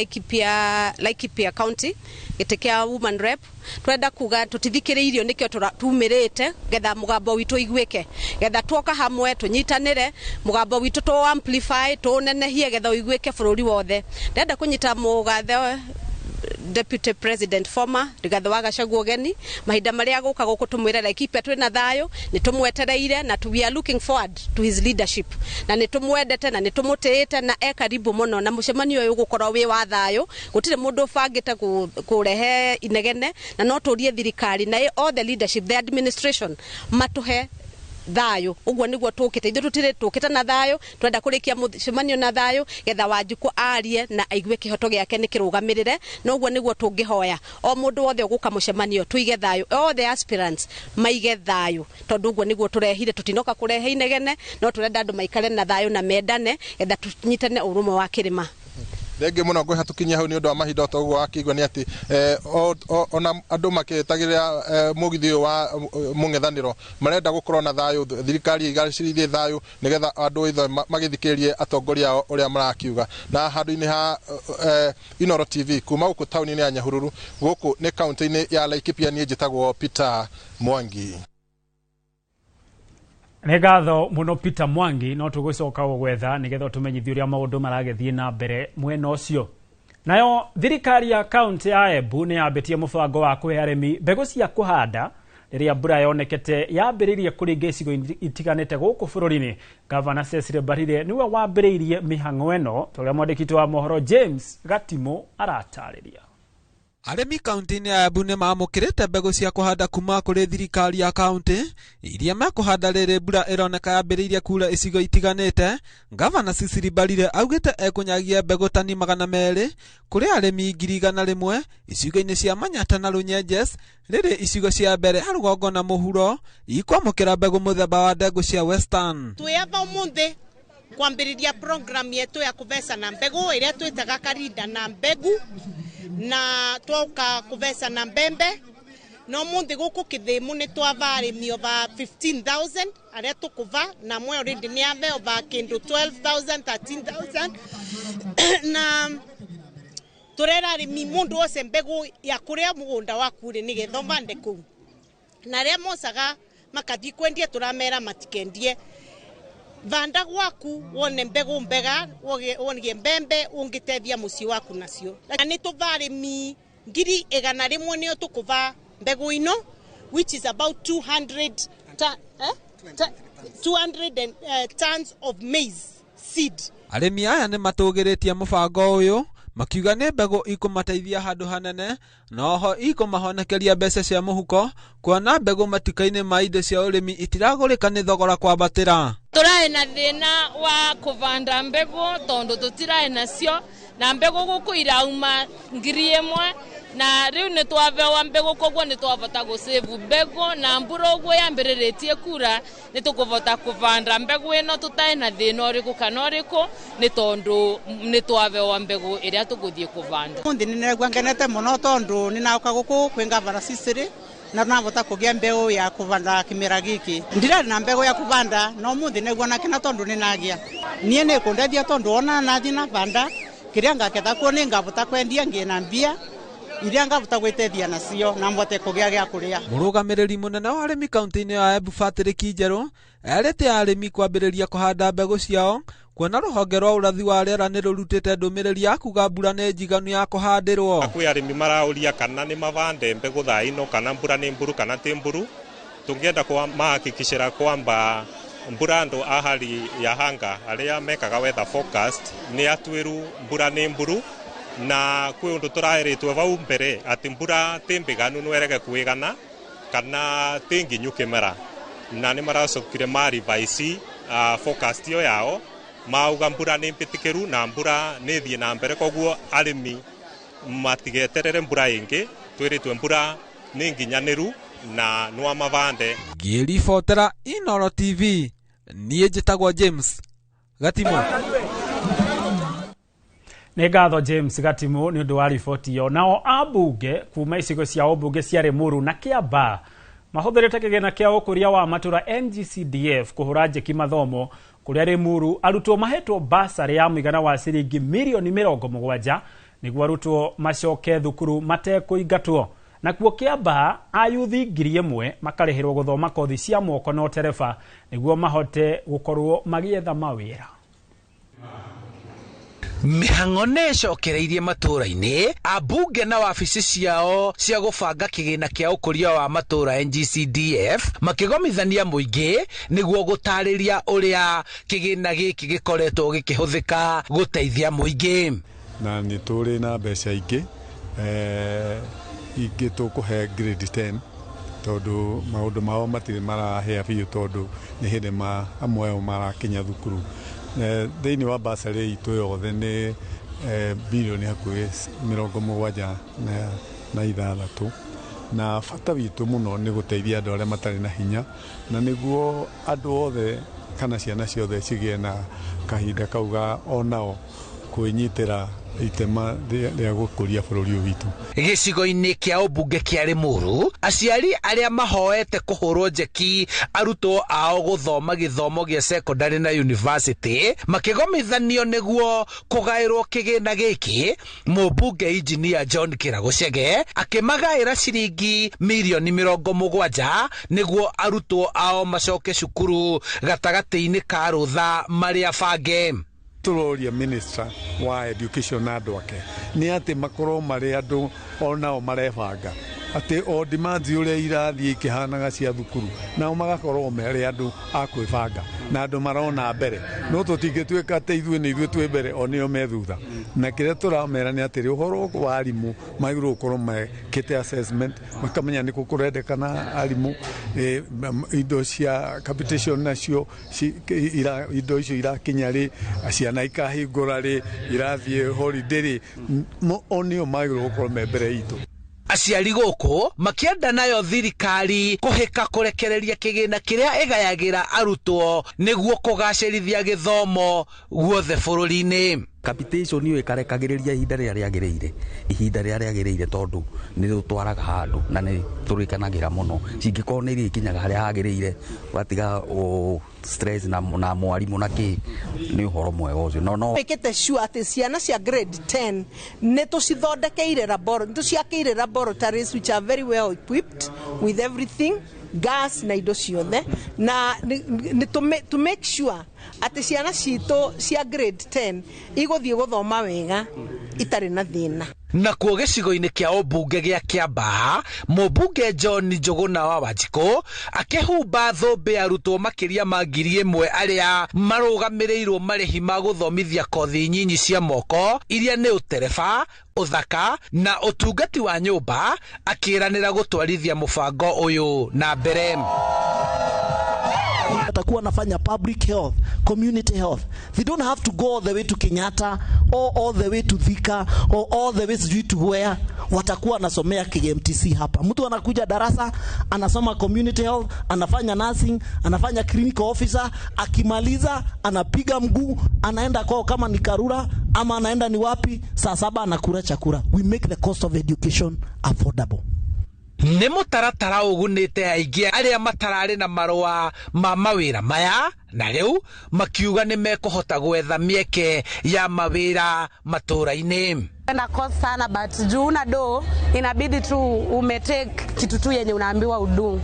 Laikipia County gĩtĩ kĩa woman rep. Twenda kuga tutithikĩrĩirio nĩkĩo tumĩrĩte getha mũgambo witũ iguĩke, getha tuoka hamwe tunyitanĩre mũgambo witũ tu amplify tunenehie getha uiguĩke bũrũri wothe. Ndenda kũnyita mũgathe Deputy President former Rigathi wa Gachagua ũgeni mahinda marĩa gũka gũkũ tumwĩre Laikipia twĩna thayũ, nĩ tũmwetereire na we are looking forward to his leadership, na nĩ tũmwendete na nĩ tũmũtĩĩte na karibu mũno, na mũcemanio ũyũ gũkorwo wĩ wa thayũ, gũtirĩ mũndũ bangĩte kũrehe inegene, na no tũrie thirikari na all the leadership, the administration matuhe thayũ. Ũguo nĩguo tũkĩte, ithuĩ tũtirĩ tũkĩte na thayũ, twenda kũrĩkia mũcemanio na thayũ getha Wanjikũ arie na aigue kĩhoto gĩake nĩ kĩrũgamĩrĩre, na ũguo nĩguo tũngĩhoya o mũndũ wothe ũgũka mũcemanio tuige thayũ, all the aspirants maige thayũ, tondũ ũguo nĩguo tũrehire, tũtinoka kũrehe inegene, no tũrenda andũ maikare na thayũ na mendane getha tũnyitane ũrũmwe wa kĩrĩma. Thengio muno ngwĩha tukinya hau nĩ ũndũ wa mahinda ũguo wakĩigua nĩ atĩ ona andũ makĩtagĩrĩra mũgithi ũyũ wa mũng'ethanĩro marenda gũkorwo na thayũ, thirikari igacĩrithie thayũ nĩgetha andũ othe magĩthikĩrĩrie atongoria ao ũrĩa marakiuga. Na handũ-inĩ ha Inooro TV kuma gũkũ taũni-inĩ ya Nyahururu gũkũ nĩ kaũntĩ-inĩ ya Laikipia, niĩ njĩtagwo Peter Mwangi. Nĩ ngatho muno Peter Mwangi, no tũgũcoka gũgwetha nĩgetha tũmenyithie ũrĩa maũndũ maragĩthiĩ na mbere mwena ũcio. Nayo thirikari ya kaunti ya Embu nĩ yambĩtie mũbango wa kũhe arĩmi mbegũ cia kũhanda rĩrĩa mbura yonekete yambĩrĩirie kũringa icigo itiganĩte gũkũ bũrũri-inĩ. Gavana Cecily Mbarire nĩwe wambĩrĩirie mĩhang'o ĩno, torĩa mwandĩki wa mohoro James Gatimo aratarĩria. Arĩmi kaunti-inĩ ya Embu nĩ maamũkĩrĩte mbegũ cia kũhanda kuma kũrĩ thirikari ya kaunti iria mekũhanda rĩrĩ mbura ĩroneka yambĩrĩirie kura icigo itiganĩte. Gavana Cecily Mbarire augĩte ekũnyagia mbegũ tani 200 kũrĩ arĩmi 100,000 icigo-inĩ cia Manyata na Runyenjes, rĩrĩ icigo cia mbere harĩ rũgongo na mũhuro ikwamũkĩra mbegũ mũthemba wa ndengũ cia Western. Twĩyava ũmũthĩ kwambĩrĩria program yetu ya kũveca na mbegũ ĩrĩa twĩtaga karinda na mbegũ, na twoka kuvesa na mbembe no mundi guku Kithimu ni twava arimi over 15,000 aria tukuva na mwe already ni ave over kindu 12,000 13,000 na turera arimi mundu wose mbegu ya kuria mugunda waku ri ni getho vande ku na ria mosaga makathi kwendia turamera matikendie vanda gwaku wone mbegu mbega wone mbembe ungitethia muci waku nacio ni tuvarimi ngiri 100 nio tukuva mbegu ino which is about 200 tons of maize seed. Arimi aya nĩ matũgĩrĩtie mũbango ũyũ makiuga nĩ mbegũ ikũmateithia handũ hanene noho ikũmahonekeria mbeca cia mũhuko kuona mbegũ matuka-inĩ ma indo cia ũrĩmi itiragũrĩka nĩ thogora kwambatĩra. Tũraĩ na thĩna wa kũvanda mbegũ tondũ tũtiraĩ nacio na mbegũ gũkũ irauma 1,000 na riu nĩ twavewa mbegũ koguo nĩ twavota gũsave mbegũ na mbura ũguo yambĩrĩrĩtie kura nĩ tũkũvota kũvanda mbegũ ĩno tũtaĩ na thĩna ũrĩkũ kana ũrĩkũ nĩ tondũ nĩ twavewa mbegũ ĩrĩa tũgũthiĩ kũvanda. Mũthĩ nĩ negua ngenete mũno tondũ nĩ nauka gũkũ kwĩ ngavana Cicely na navota kũgĩa mbegũ ya kũvanda kĩmera gĩkĩ. Ndirarĩ na mbegũ ya kũvanda no mũthĩ negua nakena tondũ nĩ nagĩa. Niĩ nĩ kũndeithia tondũ ona nathi na vanda kĩrĩa ngaketha kuo nĩ ngavota kwendia ngĩna mbia iria ngavota gwĩtethia nacio na mbote kũgĩa gĩa kũrĩa. Mũrũgamĩrĩri mũnene wa arĩmi kaunti-inĩ ya Embu Patrick Njerũ erĩte arĩmi kwambĩrĩria kũhanda mbegũ ciao kuona rũhonge rwa ũrathi wa rĩera nĩ rũrutĩte ndũmĩrĩri ya kuga mbura nĩ njiganu ya kũhandĩrwo. Kwĩ arĩmi marauria kana nĩ mavande mbegũ thaa ino kana mbura nĩ mburu kana ti mburu. Tungĩenda mahakikishĩra kwamba mbura ndo ahali ya hanga arĩa mekaga weather forecast nĩ atwĩru mbura nĩ mburu na kwĩ ũndũ tũraĩrĩtwe vau mbere atĩ mbura ti mbiganu nwerege kwĩgana kana ti nginyu kĩmera na nĩ maracokire marivise forecast ĩyo yao mauga mbura nĩ mbĩtĩkĩru na mbura nĩ thiĩ na mbere koguo arĩmi matigeterere mbura ĩngĩ twĩrĩtwe mbura nĩ nginyanĩru na nwa mavande. Ngĩribotera Inooro TV niĩ njĩtagwo James Gatimo. Nĩ ngatho James Gatimo nĩ ũndũ wa riboti ĩyo. Nao ambunge kuma icigo cia ũmbunge cia Limuru na Kiambaa mahũthĩrĩte kĩgĩna kĩa ũkũria wa matũra NGCDF kũhũra njeki mathomo kũrĩa Limuru arutwo mahetwo basarĩ ya mũigana wa ciringi mirioni 70 nĩguo arutwo macoke thukuru matekũingatwo. Nakuo Kiambaa ayuthi 1,000 makarĩhĩrwo gũthoma kothi cia moko na ũtereba nĩguo mahote gũkorwo magĩetha mawĩra. Mĩhang'o nĩcokereirie matũra-inĩ ambunge na wabici ciao cia gũbanga kĩgĩna kĩa ũkũria wa matũra NGCDF makĩgomithania mũingĩ nĩguo gũtarĩria ũrĩa kĩgĩna gĩkĩ gĩkoretwo gĩkĩhũthĩka gũteithia mũingĩ. Na nĩ tũrĩ na mbeca ingĩ ingĩ tũkũhe grade 10 tondũ maũndũ mao matirĩ marahea biũ tondũ nĩ hĩndĩ amwe ao marakinya thukuru. Thĩinĩ wa basarĩ itũ yothe nĩ bilioni hakuhĩ 76 na bata witũ mũno nĩ gũteithia andũ arĩa matarĩ na hinya na nĩguo andũ othe kana ciana ciothe cigĩe na kahinda kauga onao kwĩnyitĩra itema rĩa gũkũria bũrũri ũyũ witũ. Gĩcigo-inĩ kĩa ũmbunge kĩa Limuru aciari arĩa mahoete kũhũrwo njeki arutwo ao gũthoma gĩthomo gĩa secondary na university makĩgomithanio nĩguo kũgaĩrwo kĩgĩna gĩkĩ. Mũmbunge engineer John Kĩragũcege akĩmagaĩra ciringi mirioni 70 nĩguo arutwo ao macoke cukuru gatagatĩ-inĩ ka rũtha marĩa bange. Turoria minister wa education na andũ ake nĩ atĩ makorwo marĩ andũ onao marebanga atĩ o demand ũrĩa irathiĩ ikĩhanaga cia thukuru nao magakorwo marĩ andũ a kwĩbanga na andũ marona mbere no tũtingĩtuĩka atĩ ithuĩ nĩ ithuĩ twĩ mbere o nĩo me thutha. Na kĩrĩa tũramera nĩ atĩ ũhoro wa arimũ magĩrĩirwo gũkorwo mekĩte assessment makamenya nĩ kũrendekana arimũ indo cia capitation nacio indo icio irakinya rĩ ciana ikahingũra rĩ irathiĩ holiday rĩ o nĩo magĩrĩirwo gũkorwo me mbere itũ. Aciari gũkũ makĩenda nayo thirikari kũhĩka kũrekereria kĩgĩna kĩrĩa ĩgayagĩra arutwo nĩguo kũgacĩrithia gĩthomo guothe bũrũri-inĩ. Capitation ĩyo ĩkarekagĩrĩria ihinda rĩrĩa rĩagĩrĩire tondũ nĩ rĩtwaraga handũ na nĩ tũrĩkanagĩra mũno. Cingĩkorwo nĩ irĩkinyaga harĩa hagĩrĩire watiga stress na mwarimũ na kĩ nĩ ũhoro mwega ũcio. No wĩkĩte sure atĩ ciana cia grade 10 nĩ tũcithondekeire tũciakĩire laboratories which are very well equipped with everything gas na indo ciothe na to make sure ati ciana citũ cia grade 10 igũthiĩ gũthoma wega itarĩ na thĩna. Nakuo gĩcigo-inĩ kĩa ũmbunge gĩa Kĩambaa, mũmbunge John Njũgũna wa Wanjikũ akĩhumba thũmbĩ arutwo makĩria ma 1,000 arĩa marũgamĩrĩirwo marĩhi ma gũthomithia kothi nyinyi cia moko iria nĩ ũtereba, ũthaka na ũtungati wa nyũmba, akĩranĩra gũtwarithia mũbango ũyũ na mbere. Watakuwa nafanya public health, community health. They don't have to go all the way to Kenyatta or all the way to Thika or all the way to where. Watakuwa nasomea KMTC hapa. Mtu anakuja darasa, anasoma community health, anafanya nursing, anafanya clinical officer, akimaliza anapiga mguu, anaenda kwao kama ni Karura ama anaenda ni wapi, saa 7 anakula chakula. We make the cost of education affordable. Nĩ mũtaratara ũgunĩte aingĩ arĩa matararĩ na marũa ma mawĩra maya, na rĩu makiuga nĩ mekũhota gwetha mĩeke ya mawĩra matũra-inĩ. Enda cost sana but juu una do inabidi tu umetake kitu tu yenye unaambiwa udu.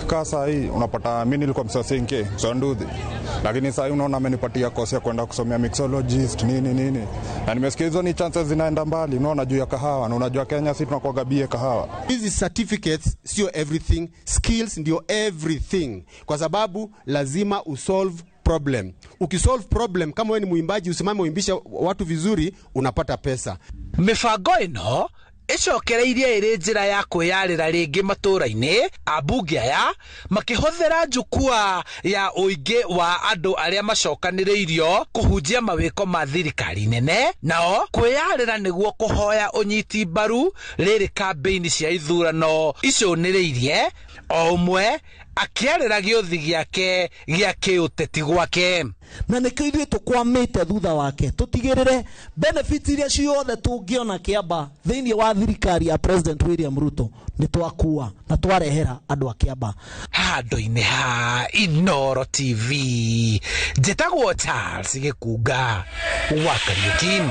Kasa hii unapata mimi nilikuwa msasenke Sonduthi, lakini sasa unaona amenipatia kosi ya kwenda kusomea mixologist nini, na nimesikia hizo ni chances zinaenda mbali. Unaona juu ya kahawa, na unajua Kenya sisi tunakuwa gabie kahawa. Hizi certificates sio everything, skills ndio everything, kwa sababu lazima usolve problem. Ukisolve problem, kama wewe ni muimbaji usimame uimbisha watu vizuri, unapata pesa. Mifango ĩno icokereirie ĩrĩ njĩra ya kwĩyarĩra rĩngĩ matũra-inĩ, ambunge aya makĩhũthĩra njukua ya ũingĩ wa andũ arĩa macokanĩrĩirio kũhunjia mawĩko ma thirikari nene, nao kwĩyarĩra nĩguo kũhoya ũnyiti mbaru rĩrĩ kambĩini cia ithurano icũnĩrĩirie, o ũmwe akĩarĩra gĩũthi gĩake gĩa kĩũteti gwake. Na nĩkĩo ithuĩ tũkwamĩte thutha wake, tũtigĩrĩre benefits iria ciothe tũngĩona Kĩambaa thĩinĩ wa thirikari ya President William Ruto nĩ twakua na twarehera andũ a Kĩambaa. Handũ-inĩ ha Inooro TV, njĩtagwo Charles Gĩkunga wa Kariũki.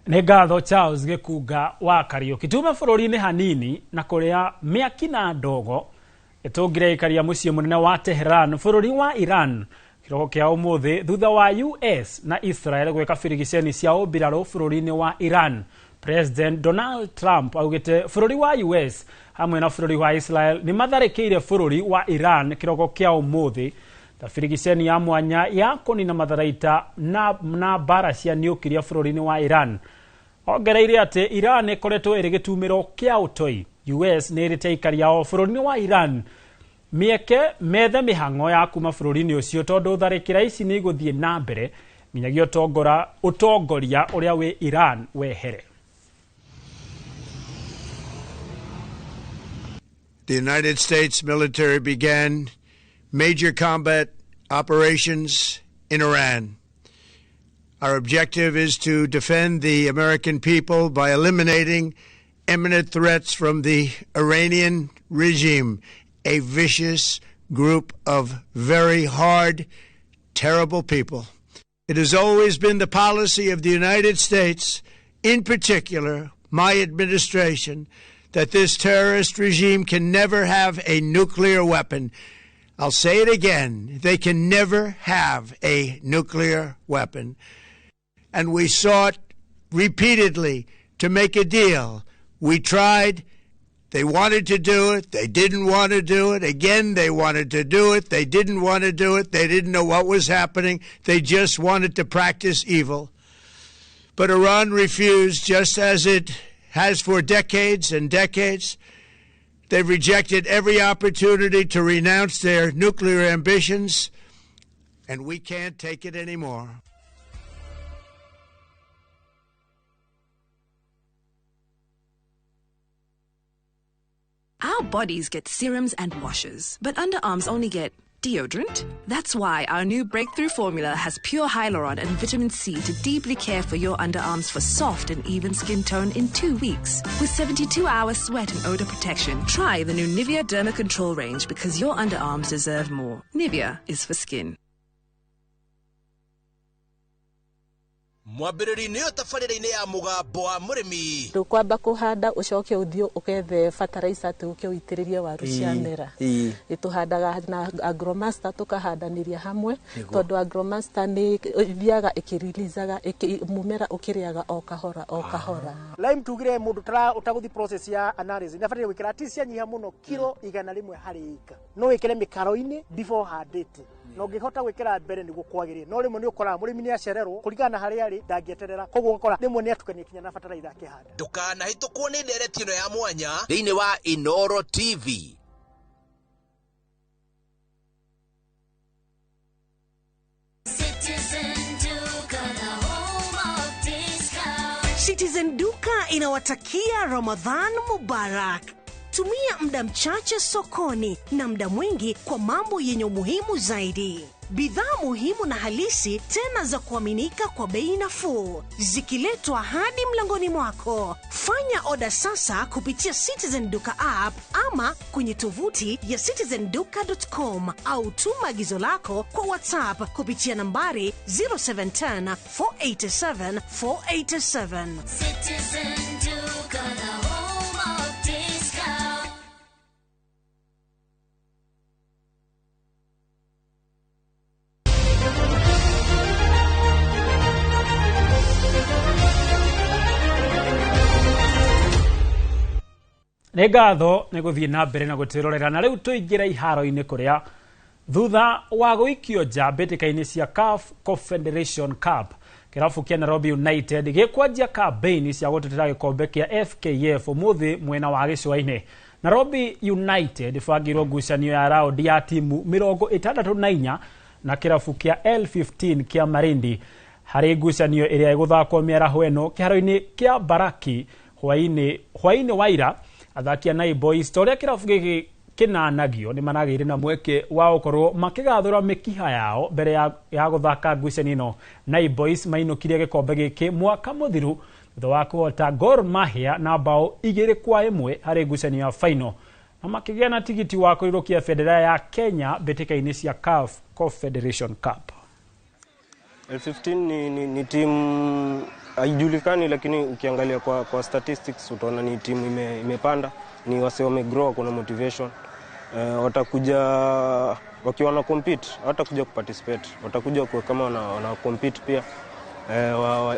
Nĩ ngatho Charles Gĩkunga wa Kariũki. Tume bũrũri-inĩ hanini na kũrĩa mĩaki na ndogo ĩtũngĩreikaria mũciĩ mũnene wa Tehran bũrũri wa Iran kĩroko kĩa ũmũthĩ thutha wa US na Israel gwĩka birigiceni cia ũmbirarũ bũrũri-inĩ wa Iran. President Donald Trump augĩte bũrũri wa US hamwe na bũrũri wa Israel nĩ matharĩkĩire bũrũri wa Iran kĩroko kĩa ũmũthĩ ta birigiceni ya mwanya ya kũnina matharaita na mbara cia nuclear bũrũri-inĩ wa Iran. Ongereire atĩ Iran ĩkoretwo ĩrĩ gĩtumĩro kĩa ũtoi. US nĩ ĩrĩte aikari ao bũrũri-inĩ wa Iran mieke methe mĩhang'o ya kuma bũrũri-inĩ ũcio tondũ tharĩkĩra ici nĩ igũthiĩ na mbere nginyagia ũtongoria ũrĩa wĩ Iran wehere. The United States military began major combat operations in Iran. Our objective is to defend the American people by eliminating imminent threats from the Iranian regime, a vicious group of very hard, terrible people. It has always been the policy of the United States, in particular my administration, that this terrorist regime can never have a nuclear weapon. I'll say it again, they can never have a nuclear weapon. And we sought repeatedly to make a deal. We tried. They wanted to do it. They didn't want to do it. Again, they wanted to do it. They didn't want to do it. They didn't know what was happening. They just wanted to practice evil. But Iran refused, just as it has for decades and decades. They've rejected every opportunity to renounce their nuclear ambitions, and we can't take it anymore. Our bodies get serums and washes, but underarms only get deodorant. That's why our new breakthrough formula has pure hyaluron and vitamin C to deeply care for your underarms for soft and even skin tone in 2 weeks. With 72-hour sweat and odor protection, try the new Nivea Derma Control range because your underarms deserve more. Nivea is for skin. mwambĩrĩri-inĩ ũyũ tabarĩra-inĩ ya mũgambo wa mũrĩmi. Ndũkwamba kũhanda ũcoke ũthiĩ ũgethe fertilizer atĩ ũke ũitĩrĩrie waru ciamera. Nĩtũhandaga na Agromaster tũkahandanĩria hamwe tondũ Agromaster nĩ thiaga ĩkĩrilizaga mũmera ũkĩrĩaga o kahora o kahora. Lime tugire mũndũ ũtagũthi process ya analysis nĩabatĩrĩire gwĩkĩra tisia nyiha mũno kilo 100 harĩ ika. No wĩkĩre mĩkaro-inĩ before handĩte. No ngĩhota gwĩkĩra mbere nĩguo kwagĩrĩre. No rĩmwe nĩ ũkoraga mũrĩmi nĩ acererwo kũringana harĩa arĩ ndangĩeterera. Koguo ũkora rĩmwe nĩ atukania kinya na bataraitha akĩhanda. Ndũkanahĩtũkwo nĩ ndereti ĩno ya mwanya thĩinĩ wa Inooro TV. Citizen Duka inawatakia Ramadhan Mubarak. Tumia muda mchache sokoni na muda mwingi kwa mambo yenye umuhimu zaidi. Bidhaa muhimu na halisi tena za kuaminika kwa bei nafuu zikiletwa hadi mlangoni mwako. Fanya oda sasa kupitia Citizen Duka app ama kwenye tovuti ya citizenduka.com au tuma agizo lako kwa WhatsApp kupitia nambari 0710 487 487. Citizen Duka, the home of discount. Nĩ ngatho nĩ gũthiĩ na mbere na gũtwĩrorera na rĩu tũingĩra iharo-inĩ kũrĩa thutha wa gũikio nja mbĩtĩka-inĩ cia CAF Confederation Cup kĩrabu kĩa Nairobi United gĩkwanjia campaign cia gũtetera gĩkombe kĩa FKF ũmũthĩ mwena wa gĩcũa-inĩ. Nairobi United bangĩirwo ngucanio ya raundi ya timu 64 na kĩrabu kĩa L15 kĩa Marindi harĩ ngucanio ĩrĩa ĩgũthakwo mĩaraho ĩno kĩharo-inĩ kĩa Baraki hwainĩ wa ira. Athaki a Nai Boys toria kĩrabu gĩkĩ kĩnanagio nĩ maragĩire na mweke wa gũkorwo makĩgathũra mĩkiha yao mbere ya gũthaka ngucanio ĩno. Nai Boys mainũkire gĩkombe gĩkĩ mwaka mũthiru thutha wa kũhota Gor Mahia na bao 2-1 harĩ ngucanio ya final na makĩgĩa na tigiti wa kũrirũkia bendera ya Kenya mbĩtĩka-inĩ cia CAF Confederation Cup. L15 ni timu haijulikani, lakini ukiangalia kwa statistics utaona ni timu imepanda, ni wase wamegrow, kuna motivation. Watakuja wakiwa na compete, watakuja kuparticipate, watakuja kwa kama wana compete pia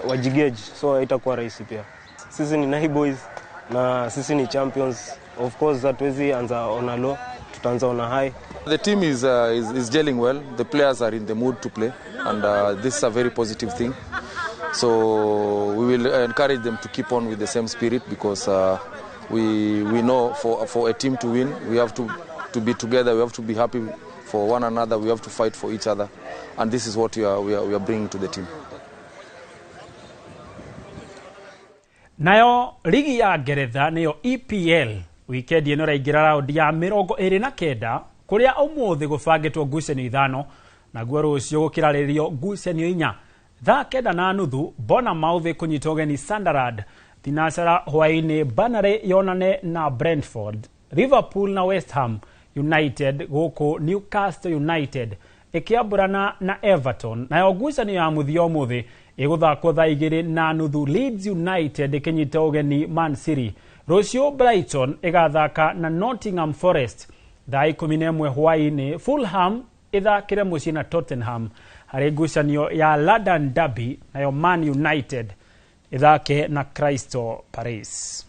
wajigauge, so itakuwa rahisi pia. Sisi ni Nai Boys na sisi ni champions. Of course hatuwezi anza on a low, tutaanza on a high. The team is gelling well. The players are in the mood to play, and this is a very positive thing. So we will encourage them to keep on with the same spirit, because we know for a team to win, we have to be together, we have to be happy for one another, we have to fight for each other, and this is what we are bringing to the team. Nayo ligi ya Ngeretha niyo EPL weekend ino raingira raundi ya 29 kuria ũmũthĩ gũbangĩtwo ngucanio 5 naguo rũciũ gũkĩrarĩrio ngucanio 4. Thaa 9:30 Bournemouth kũnyita ũgeni Sunderland, thinacara hwainĩ Burnley yonane na Brentford, Liverpool na West Ham United gũkũ Newcastle United ĩkĩambũrana na Everton. Nayo ngucanio ya mũthia ũmũthĩ ĩgũthakwo thaa 2:30 Leeds United ĩkĩnyita ũgeni Man City. Rũciũ Brighton ĩgathaka na Nottingham Forest thaa 11 hwainĩ. Fulham ĩthakĩre mũciĩ na Tottenham harĩ ngucanio ya London Derby, nayo Man United ĩthake na Crystal Palace.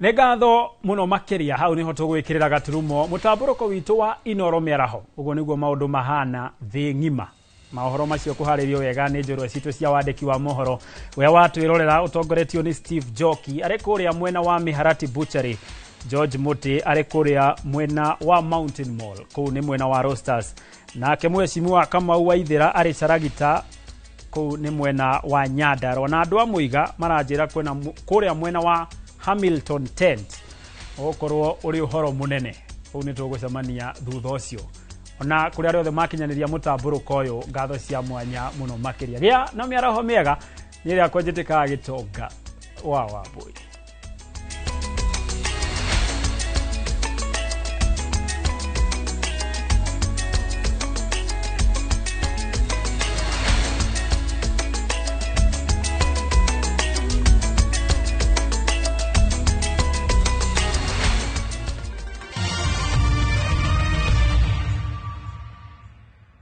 Nĩ ngatho mũno makĩria hau niho tũgwĩkĩrĩra gaturumo mũtambũrũko witũ wa Inooro Mĩaraho. Ũguo nĩguo maũndũ mahana thĩ ng'ima. Mohoro macio kũharĩrio wega nĩ njorua citũ cia wandĩki wa mohoro we watwĩrorera ũtongoretio nĩ Steve Joki arĩ kũrĩa mwena wa Miharati Butchery, George Muti arĩ kũrĩa mwena wa Mountain Mall, kũu nĩ mwena wa Roasters, nake Mheshimiwa Kamau Waithĩra arĩ Charagita, kũu nĩ mwena wa Nyandarua, na andũ a Mũiga maranjĩra kũrĩa mwena wa Hamilton Tent ũkorwo ũrĩ ũhoro mũnene. Kũu nĩ tũgũcemania thutha ũcio. ona kuri ari othe makinyaniria mutamburuko uyu ngatho cia mwanya muno makiria gia na miaraho miega ni ria kwenjitikaga gitonga wa boy